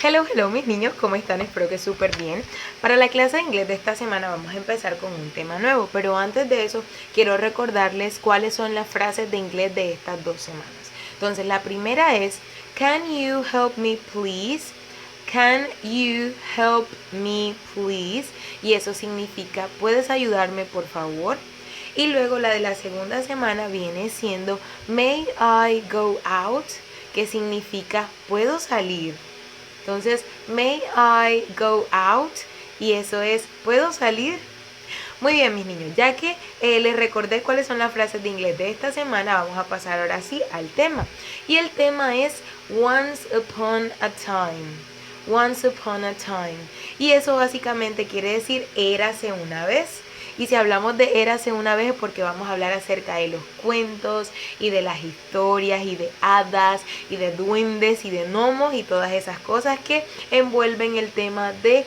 Hello mis niños, ¿cómo están? Espero que súper bien. Para la clase de inglés de esta semana vamos a empezar con un tema nuevo, pero antes de eso quiero recordarles cuáles son las frases de inglés de estas 2 semanas. Entonces la primera es, can you help me please? Can you help me please? Y eso significa, ¿puedes ayudarme por favor? Y luego la de la segunda semana viene siendo, may I go out? Que significa, ¿puedo salir? Entonces, may I go out? Y eso es, ¿puedo salir? Muy bien, mis niños, ya que les recordé cuáles son las frases de inglés de esta semana, vamos a pasar ahora sí al tema. Y el tema es once upon a time. Once upon a time. Y eso básicamente quiere decir érase una vez. Y si hablamos de érase una vez es porque vamos a hablar acerca de los cuentos y de las historias y de hadas y de duendes y de gnomos y todas esas cosas que envuelven el tema de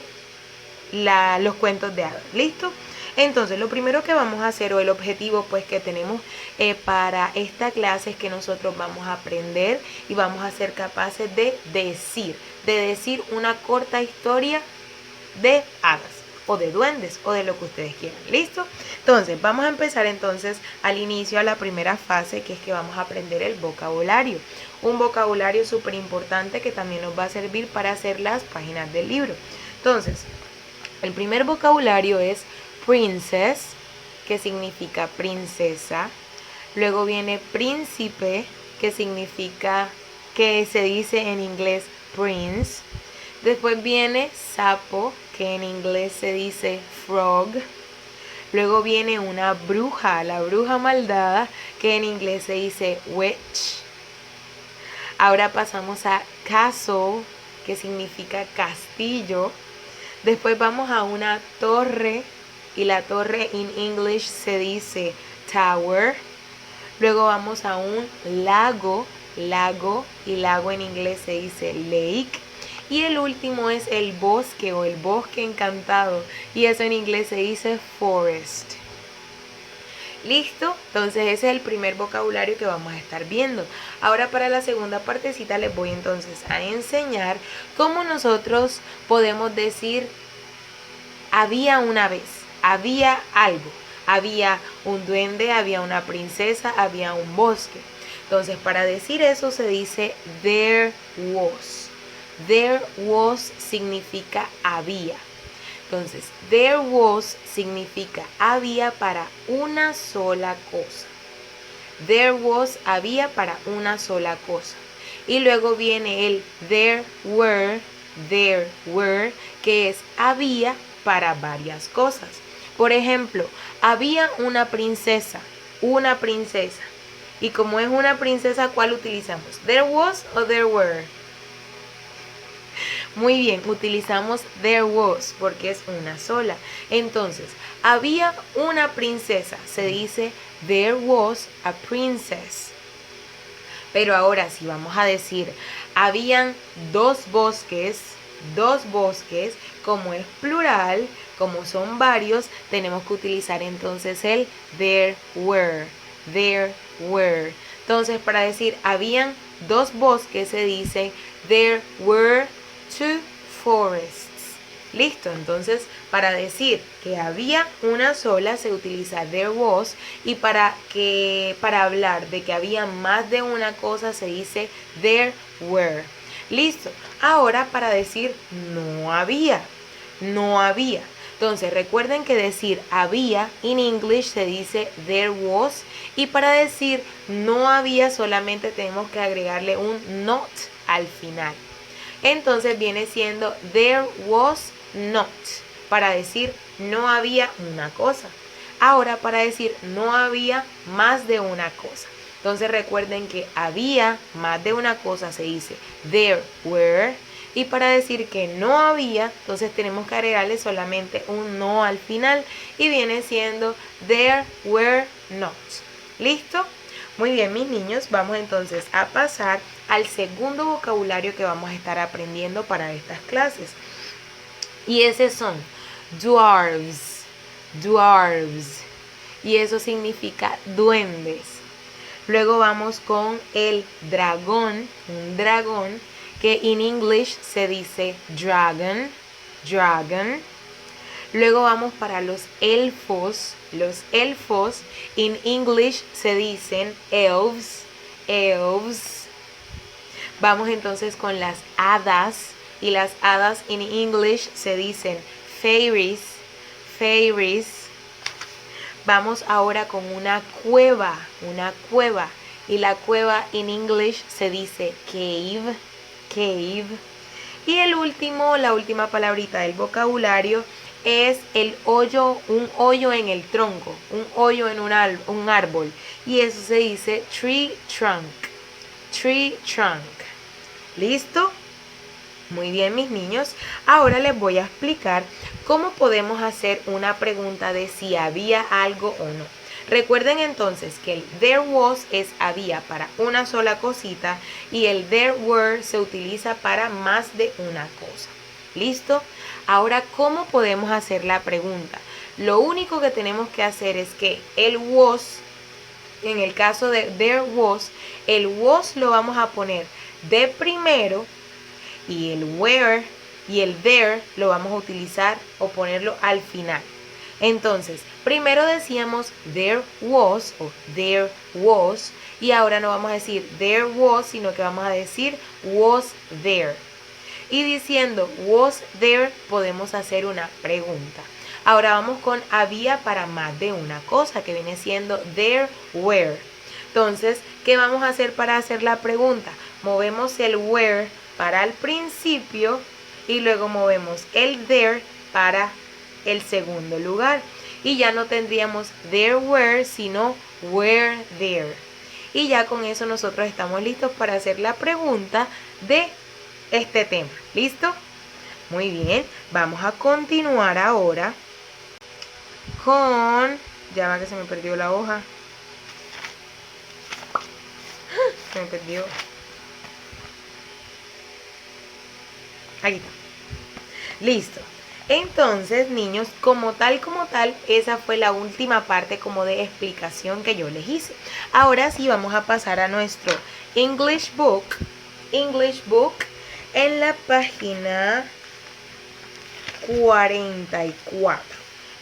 los cuentos de hadas. ¿Listo? Entonces, lo primero que vamos a hacer, o el objetivo pues que tenemos para esta clase, es que nosotros vamos a aprender y vamos a ser capaces de decir una corta historia de hadas o de duendes o de lo que ustedes quieran. ¿Listo? Entonces, vamos a empezar entonces al inicio, a la primera fase, que es que vamos a aprender el vocabulario. Un vocabulario súper importante que también nos va a servir para hacer las páginas del libro. Entonces, el primer vocabulario es princess, que significa princesa. Luego viene príncipe, que significa, que se dice en inglés prince. Después viene sapo, que en inglés se dice frog. Luego viene una bruja, la bruja malvada, que en inglés se dice witch. Ahora pasamos a castle, que significa castillo. Después vamos a una torre, y la torre en English se dice tower. Luego vamos a un lago, y lago en inglés se dice lake. Y el último es el bosque o el bosque encantado, y eso en inglés se dice forest. ¿Listo? Entonces ese es el primer vocabulario que vamos a estar viendo. Ahora para la segunda partecita les voy entonces a enseñar cómo nosotros podemos decir había una vez, había algo, había un duende, había una princesa, había un bosque. Entonces para decir eso se dice there was. There was significa había. Entonces, there was significa había para una sola cosa. There was, había para una sola cosa. Y luego viene el there were, que es había para varias cosas. Por ejemplo, había una princesa. Y como es una princesa, ¿cuál utilizamos? There was o there were. Muy bien, utilizamos there was porque es una sola. Entonces, había una princesa, se dice there was a princess. Pero ahora si vamos a decir habían dos bosques, como es plural, como son varios, tenemos que utilizar entonces el there were. Entonces, para decir habían dos bosques se dice there were two forests. Listo, entonces para decir que había una sola se utiliza there was, y para hablar de que había más de una cosa se dice there were. Listo, ahora para decir no había. Entonces recuerden que decir había en English se dice there was, y para decir no había solamente tenemos que agregarle un not al final. Entonces viene siendo there was not, para decir no había una cosa. Ahora para decir no había más de una cosa. Entonces recuerden que había más de una cosa se dice there were, y para decir que no había, entonces tenemos que agregarle solamente un no al final, y viene siendo there were not. ¿Listo? Muy bien, mis niños, vamos entonces a pasar al segundo vocabulario que vamos a estar aprendiendo para estas clases. Y ese son dwarves. Y eso significa duendes. Luego vamos con el dragón, un dragón, que en English se dice dragon, dragon. Luego vamos para los elfos. Los elfos en English se dicen elves, elves. Vamos entonces con las hadas. Y las hadas en English se dicen fairies, fairies. Vamos ahora con una cueva, una cueva. Y la cueva en English se dice cave, cave. Y el último, la última palabrita del vocabulario es el hoyo, un hoyo en el tronco, un hoyo en un árbol. Y eso se dice tree trunk, tree trunk. ¿Listo? Muy bien, mis niños. Ahora les voy a explicar cómo podemos hacer una pregunta de si había algo o no. Recuerden entonces que el there was es había para una sola cosita y el there were se utiliza para más de una cosa. ¿Listo? Ahora, ¿cómo podemos hacer la pregunta? Lo único que tenemos que hacer es que el was, en el caso de there was, el was lo vamos a poner de primero y el where y el there lo vamos a utilizar o ponerlo al final. Entonces, primero decíamos there was o there was y ahora no vamos a decir there was, sino que vamos a decir was there. Y diciendo was there podemos hacer una pregunta. Ahora vamos con había para más de una cosa, que viene siendo there were. Entonces, ¿qué vamos a hacer para hacer la pregunta? Movemos el where para el principio y luego movemos el there para el segundo lugar. Y ya no tendríamos there were, sino were there. Y ya con eso nosotros estamos listos para hacer la pregunta de este tema. ¿Listo? Muy bien. Vamos a continuar ahora con... Ya va que se me perdió la hoja. Se me perdió. Aquí está. Listo. Entonces, niños, como tal, esa fue la última parte como de explicación que yo les hice. Ahora sí vamos a pasar a nuestro English Book. English Book en la página 44.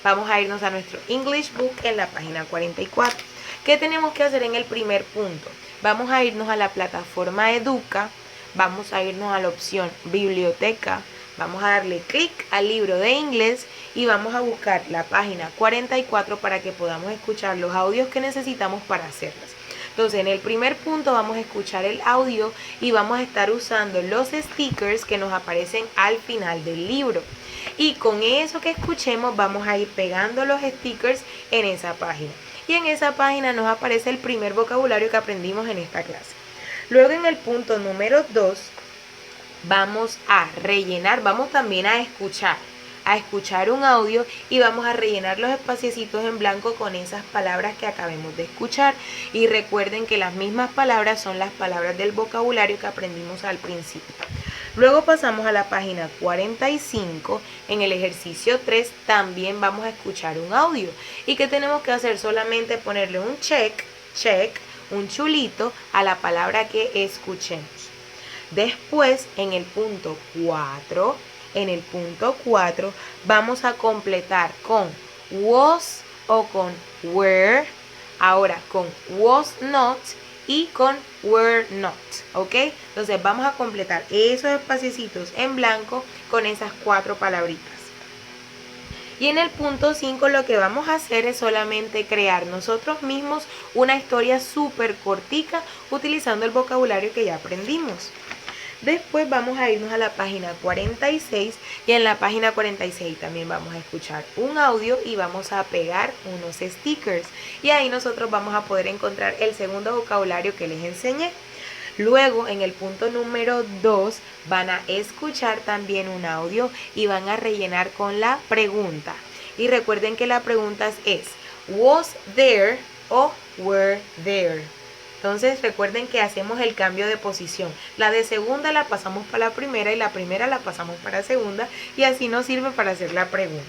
Vamos a irnos a nuestro English Book en la página 44. ¿Qué tenemos que hacer en el primer punto? Vamos a irnos a la plataforma Educa. Vamos a irnos a la opción Biblioteca. Vamos a darle clic al libro de inglés y vamos a buscar la página 44 para que podamos escuchar los audios que necesitamos para hacerlas. Entonces, en el primer punto vamos a escuchar el audio y vamos a estar usando los stickers que nos aparecen al final del libro. Y con eso que escuchemos vamos a ir pegando los stickers en esa página. Y en esa página nos aparece el primer vocabulario que aprendimos en esta clase. Luego en el punto número 2 vamos a rellenar, vamos también a escuchar un audio y vamos a rellenar los espaciecitos en blanco con esas palabras que acabemos de escuchar. Y recuerden que las mismas palabras son las palabras del vocabulario que aprendimos al principio. Luego pasamos a la página 45. En el ejercicio 3 también vamos a escuchar un audio. ¿Y qué tenemos que hacer? Solamente ponerle un check, un chulito a la palabra que escuchemos. Después, en el punto 4, vamos a completar con was o con were, ahora con was not y con were not, ¿ok? Entonces vamos a completar esos espacios en blanco con esas 4 palabritas. Y en el punto 5 lo que vamos a hacer es solamente crear nosotros mismos una historia súper cortica utilizando el vocabulario que ya aprendimos. Después vamos a irnos a la página 46 y en la página 46 también vamos a escuchar un audio y vamos a pegar unos stickers. Y ahí nosotros vamos a poder encontrar el segundo vocabulario que les enseñé. Luego en el punto número 2 van a escuchar también un audio y van a rellenar con la pregunta. Y recuerden que la pregunta es was there o were there. Entonces recuerden que hacemos el cambio de posición. La de segunda la pasamos para la primera y la primera la pasamos para segunda y así nos sirve para hacer la pregunta.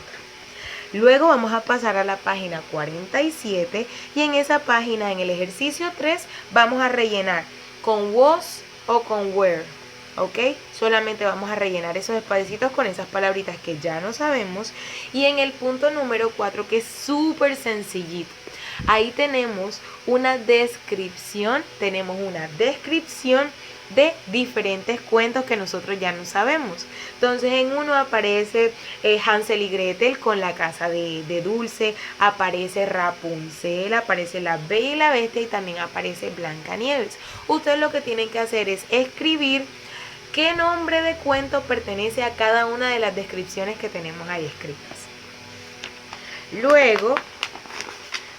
Luego vamos a pasar a la página 47 y en esa página, en el ejercicio 3, vamos a rellenar con was o con were. ¿ok? Solamente vamos a rellenar esos espacios con esas palabritas que ya no sabemos. Y en el punto número 4, que es súper sencillito, ahí tenemos una descripción, de diferentes cuentos que nosotros ya no sabemos. Entonces en uno aparece Hansel y Gretel con la casa de Dulce, aparece Rapunzel, aparece La Bella y la Bestia y también aparece Blancanieves. Ustedes lo que tienen que hacer es escribir qué nombre de cuento pertenece a cada una de las descripciones que tenemos ahí escritas. Luego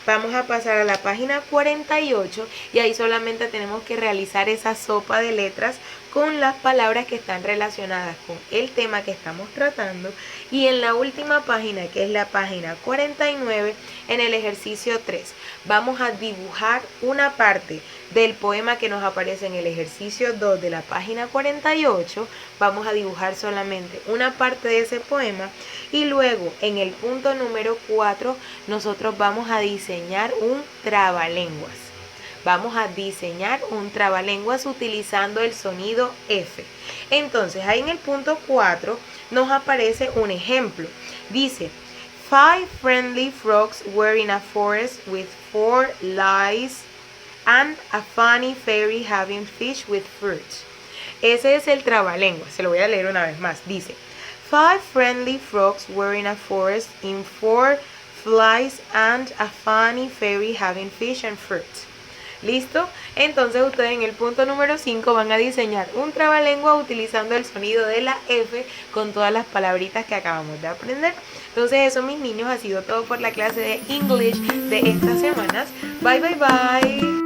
vamos a pasar a la página 48 y ahí solamente tenemos que realizar esa sopa de letras con las palabras que están relacionadas con el tema que estamos tratando. Y en la última página, que es la página 49, en el ejercicio 3, vamos a dibujar una parte del poema que nos aparece en el ejercicio 2 de la página 48. Vamos a dibujar solamente una parte de ese poema y luego en el punto número 4 nosotros vamos a diseñar un trabalenguas. Vamos a diseñar un trabalenguas utilizando el sonido F. Entonces ahí en el punto 4 nos aparece un ejemplo. Dice: 5 friendly frogs were in a forest with 4 lice and a funny fairy having fish with fruit. Ese es el trabalenguas. Se lo voy a leer una vez más. Dice: 5 friendly frogs were in a forest in 4 flies and a funny fairy having fish and fruit. ¿Listo? Entonces ustedes en el punto número 5 van a diseñar un trabalengua utilizando el sonido de la F con todas las palabritas que acabamos de aprender. Entonces eso, mis niños, ha sido todo por la clase de English de estas semanas. Bye, bye, bye.